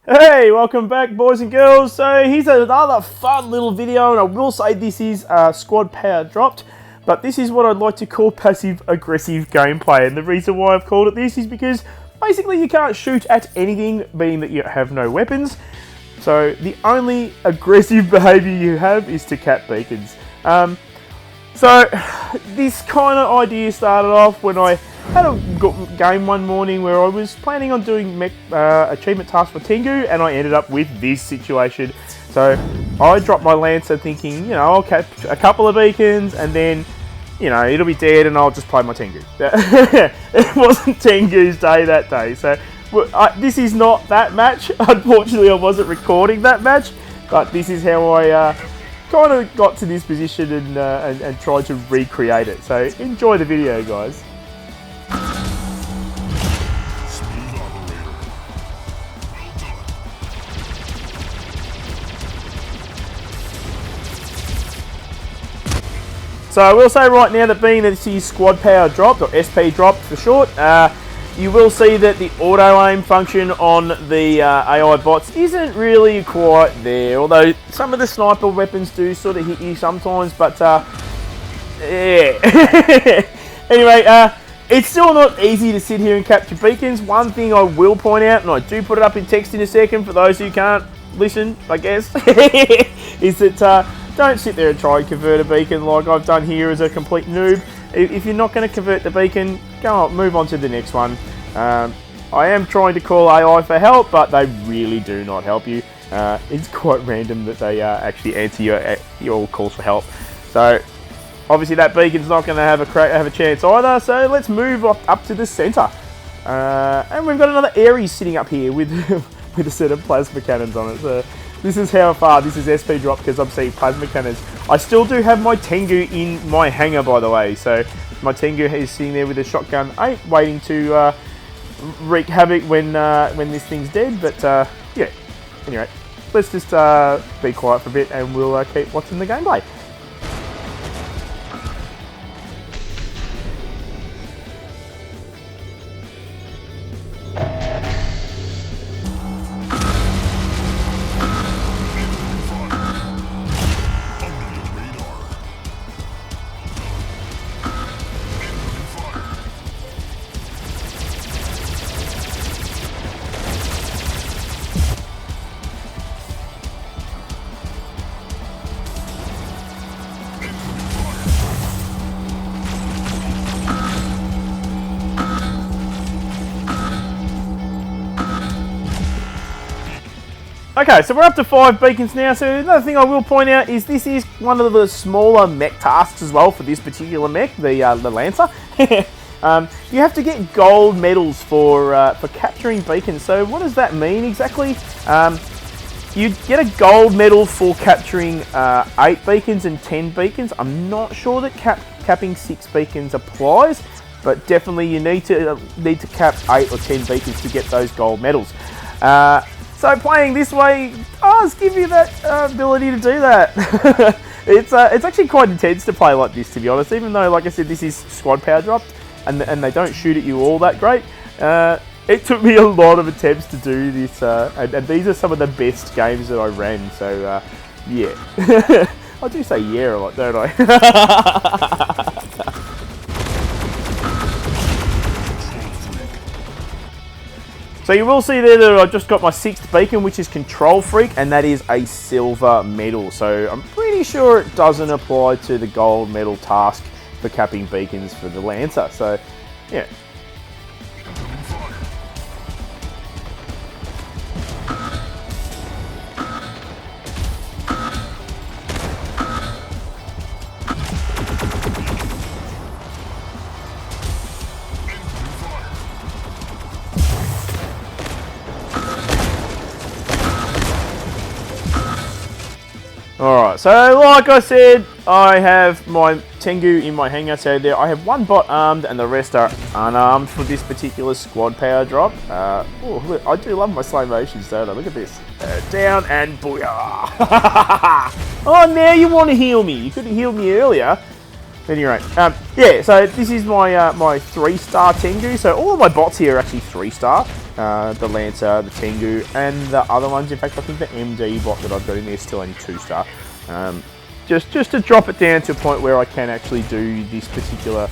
Hey, welcome back, boys and girls. So here's another fun little video, and I will say this is squad power dropped, but this is what I'd like to call passive-aggressive gameplay. And the reason why I've called it this is because basically you can't shoot at anything, being that you have no weapons. So the only aggressive behaviour you have is to cap beacons. So this kind of idea started off when I had a game one morning where I was planning on doing mech achievement tasks for Tengu, and I ended up with this situation. So I dropped my Lancer thinking, you know, I'll catch a couple of beacons and then, you know, it'll be dead and I'll just play my Tengu. It wasn't Tengu's day that day. So this is not that match. Unfortunately, I wasn't recording that match, but this is how I kind of got to this position and tried to recreate it. So enjoy the video, guys. So I will say right now that being that this is squad power dropped, or SP dropped for short, you will see that the auto aim function on the AI bots isn't really quite there. Although some of the sniper weapons do sort of hit you sometimes, but yeah. Anyway, it's still not easy to sit here and capture beacons. One thing I will point out, and I do put it up in text in a second for those who can't listen, I guess, is that don't sit there and try and convert a beacon like I've done here as a complete noob. If you're not going to convert the beacon, go on, move on to the next one. I am trying to call AI for help, but they really do not help you. It's quite random that they actually answer your calls for help. So obviously that beacon's not going to have a chance either. So let's move up to the centre, and we've got another Ares sitting up here with with a set of plasma cannons on it. So this is how far this is SP drop, because I'm seeing plasma cannons. I still do have my Tengu in my hangar, by the way. So my Tengu is sitting there with a shotgun 8, waiting to wreak havoc when this thing's dead. But yeah, anyway, let's just be quiet for a bit and we'll keep watching the gameplay. Okay, so we're up to 5 beacons now. So another thing I will point out is this is one of the smaller mech tasks as well for this particular mech, the Lancer. You have to get gold medals for capturing beacons. So what does that mean exactly? You get a gold medal for capturing 8 beacons and 10 beacons. I'm not sure that capping 6 beacons applies, but definitely you need to cap 8 or 10 beacons to get those gold medals. So playing this way does give you that ability to do that. It's actually quite intense to play like this, to be honest. Even though, like I said, this is squad power dropped, and they don't shoot at you all that great. It took me a lot of attempts to do this, and these are some of the best games that I ran. So yeah, I do say yeah a lot, don't I? So you will see there that I just got my 6th beacon, which is Control Freak, and that is a silver medal. So I'm pretty sure it doesn't apply to the gold medal task for capping beacons for the Lancer. So yeah. Alright, so like I said, I have my Tengu in my hangar, so there I have 1 bot armed and the rest are unarmed for this particular squad power drop. Oh, look, I do love my slow motions, don't I? Look at this. Down and booyah! Oh, now you want to heal me. You couldn't heal me earlier. Anyway, yeah, so this is my my 3-star Tengu. So all of my bots here are actually 3-star. The Lancer, the Tengu, and the other ones. In fact, I think the MD bot that I've got in there is still only 2-star. Just to drop it down to a point where I can actually do this particular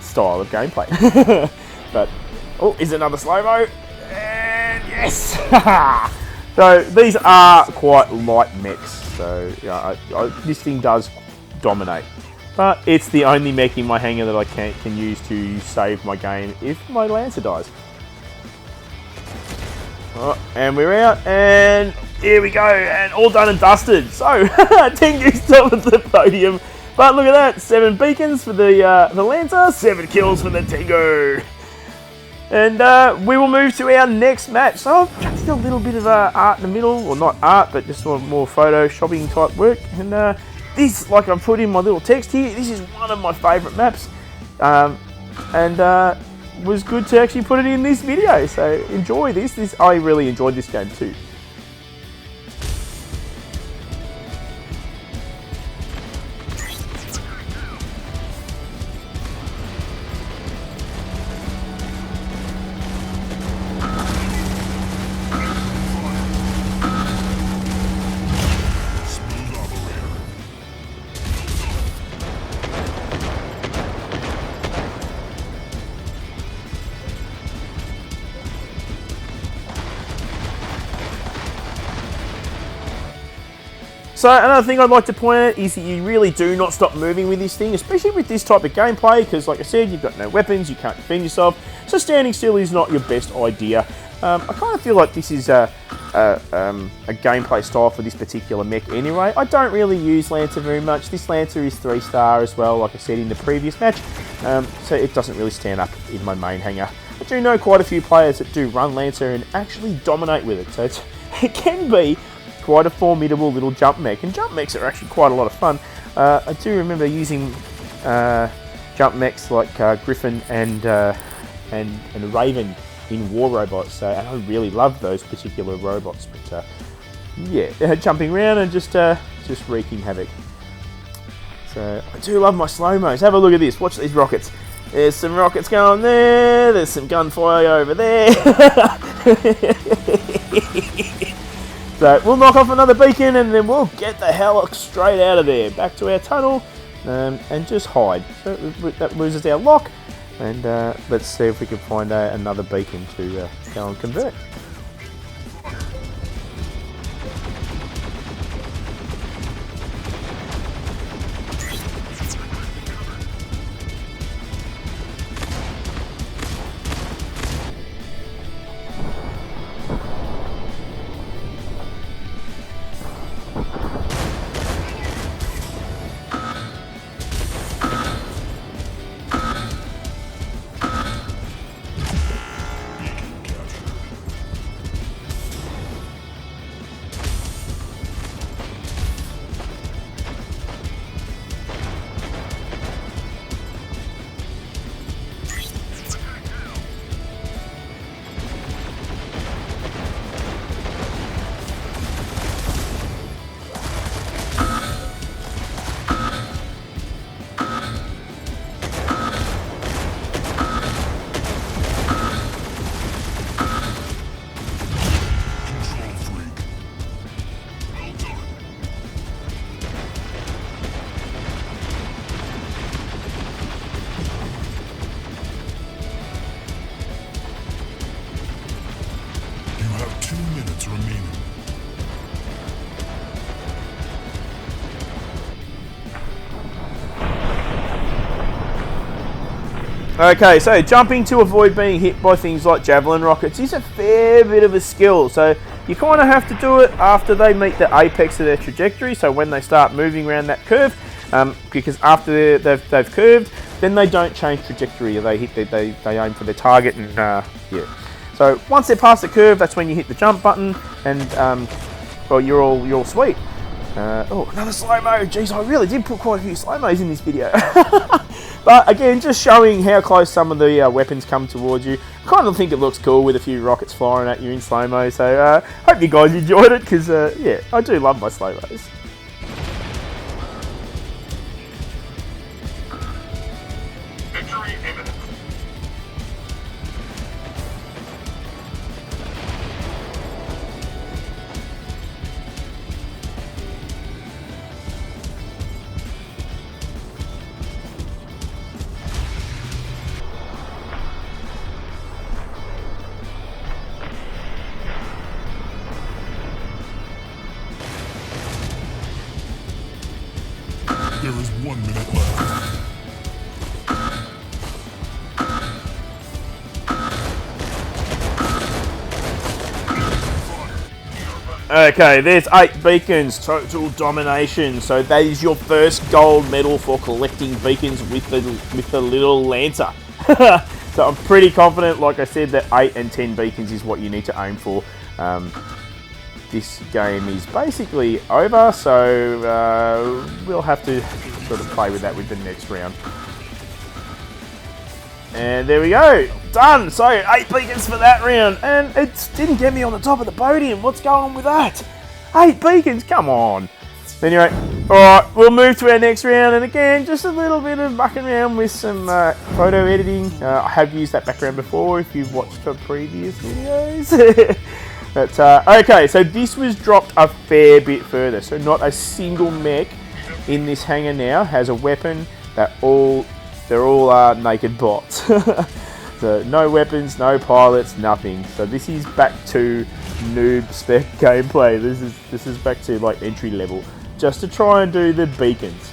style of gameplay. But, oh, is another slow-mo? And yes! So these are quite light mechs. So yeah, this thing does dominate. But it's the only mech in my hangar that I can use to save my game if my Lancer dies. Oh, and we're out, and here we go, and all done and dusted. So, Tengu's top of the podium. But look at that, 7 beacons for the Lancer, 7 kills for the Tengu. And we will move to our next match. So I've chucked in a little bit of art in the middle, or not art, but just more photoshopping type work. And this, like I put in my little text here, this is one of my favourite maps. Was good to actually put it in this video. So enjoy this. I really enjoyed this game too. So another thing I'd like to point out is that you really do not stop moving with this thing, especially with this type of gameplay, because like I said, you've got no weapons, you can't defend yourself, so standing still is not your best idea. I kind of feel like this is a gameplay style for this particular mech anyway. I don't really use Lancer very much. This Lancer is 3-star as well, like I said in the previous match, so it doesn't really stand up in my main hangar. I do know quite a few players that do run Lancer and actually dominate with it, so it can be quite a formidable little jump mech, and jump mechs are actually quite a lot of fun. I do remember using jump mechs like Griffin and Raven in War Robots, and I really love those particular robots. But yeah, jumping around and just wreaking havoc. So I do love my slow-mos. Have a look at this. Watch these rockets. There's some rockets going there. There's some gunfire over there. So we'll knock off another beacon and then we'll get the hell straight out of there. Back to our tunnel and just hide. So that loses our lock. And let's see if we can find another beacon to go and convert. Okay, so jumping to avoid being hit by things like javelin rockets is a fair bit of a skill. So you kind of have to do it after they meet the apex of their trajectory. So when they start moving around that curve, because after they've curved, then they don't change trajectory. They aim for their target, and yeah. So once they're past the curve, that's when you hit the jump button, and well, you're all sweet. Oh, another slow-mo. Jeez, I really did put quite a few slow-mos in this video. But again, just showing how close some of the weapons come towards you. I kind of think it looks cool with a few rockets flying at you in slow-mo. So hope you guys enjoyed it, because yeah, I do love my slow-mos. There is 1 minute left. Okay, there's 8 beacons, total domination. So that is your first gold medal for collecting beacons with the little Lancer. So I'm pretty confident, like I said, that 8 and 10 beacons is what you need to aim for. This game is basically over, so we'll have to sort of play with that with the next round. And there we go, done. So 8 beacons for that round, and it didn't get me on the top of the podium. What's going on with that? 8 beacons, come on. Anyway, alright, we'll move to our next round, and again, just a little bit of mucking around with some photo editing. I have used that background before if you've watched the previous videos. But, okay, so this was dropped a fair bit further, so not a single mech in this hangar now has a weapon. They're all naked bots. So no weapons, no pilots, nothing. So this is back to noob spec gameplay. This is back to like entry level, just to try and do the beacons.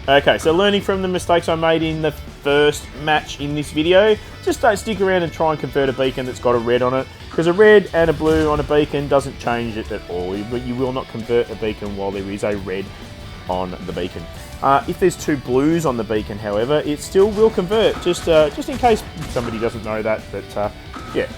Okay, so learning from the mistakes I made in the first match in this video, just don't stick around and try and convert a beacon that's got a red on it, because a red and a blue on a beacon doesn't change it at all. You will not convert a beacon while there is a red on the beacon. If there's 2 blues on the beacon, however, it still will convert, just in case somebody doesn't know that, but yeah.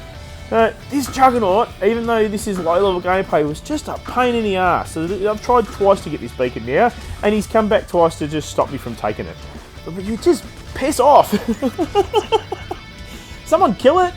This Juggernaut, even though this is low-level gameplay, was just a pain in the ass. So I've tried twice to get this beacon now, and he's come back twice to just stop me from taking it. But you just piss off. Someone kill it.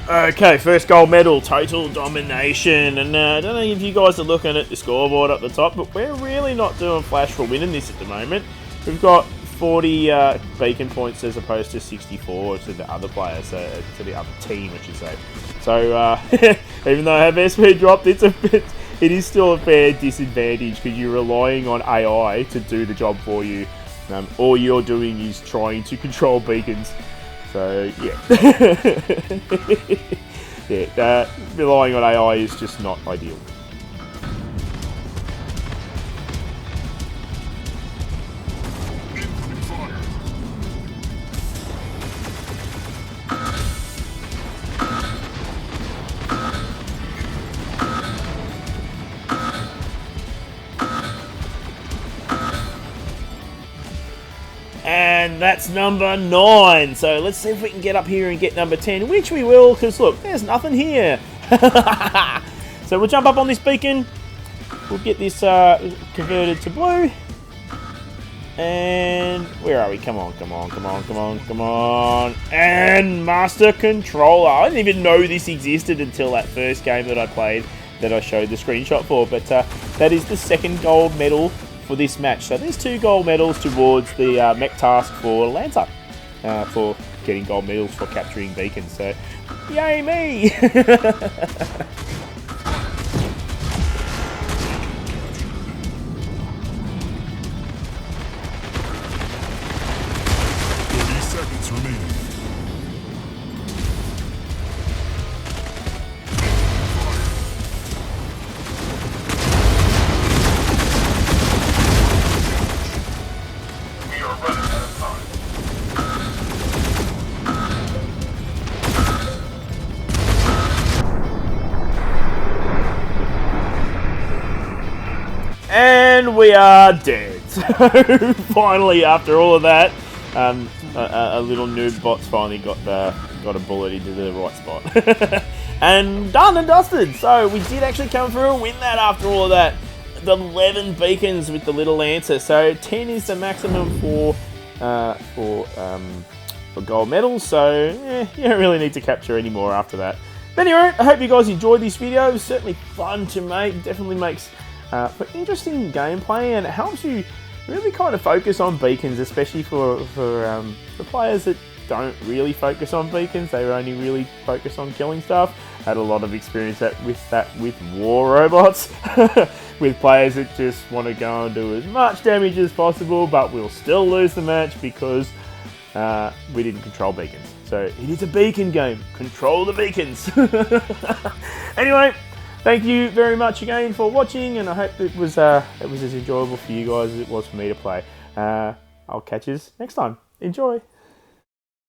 Okay, first gold medal, total domination, and I don't know if you guys are looking at the scoreboard up the top, but we're really not doing flash for winning this at the moment. We've got 40 beacon points as opposed to 64 to the other players, to the other team, I should say. So even though I have SP dropped, it is still a fair disadvantage because you're relying on AI to do the job for you. All you're doing is trying to control beacons. So yeah, yeah, relying on AI is just not ideal. And that's number 9. So let's see if we can get up here and get number 10, which we will, because look, there's nothing here. So we'll jump up on this beacon. We'll get this converted to blue. And where are we? Come on, come on, come on, come on, come on. And Master Controller. I didn't even know this existed until that first game that I played that I showed the screenshot for. But that is the second gold medal for this match. So there's 2 gold medals towards the mech task for Lancer for getting gold medals for capturing beacons. So yay me! 30 seconds remaining. We are running out of time. And we are dead. So finally, after all of that, a little noob bot's finally got a bullet into the right spot. And done and dusted. So we did actually come through and win that after all of that. The 11 beacons with the little Lancer. So 10 is the maximum for gold medals. So you don't really need to capture any more after that. But anyway, I hope you guys enjoyed this video. It was certainly fun to make. Definitely makes for interesting gameplay, and it helps you really kind of focus on beacons, especially for players that don't really focus on beacons. They only really focus on killing stuff. Had a lot of experience with war robots, with players that just want to go and do as much damage as possible, but we'll still lose the match because we didn't control beacons. So it is a beacon game. Control the beacons. Anyway, thank you very much again for watching, and I hope it was as enjoyable for you guys as it was for me to play. I'll catch you next time. Enjoy.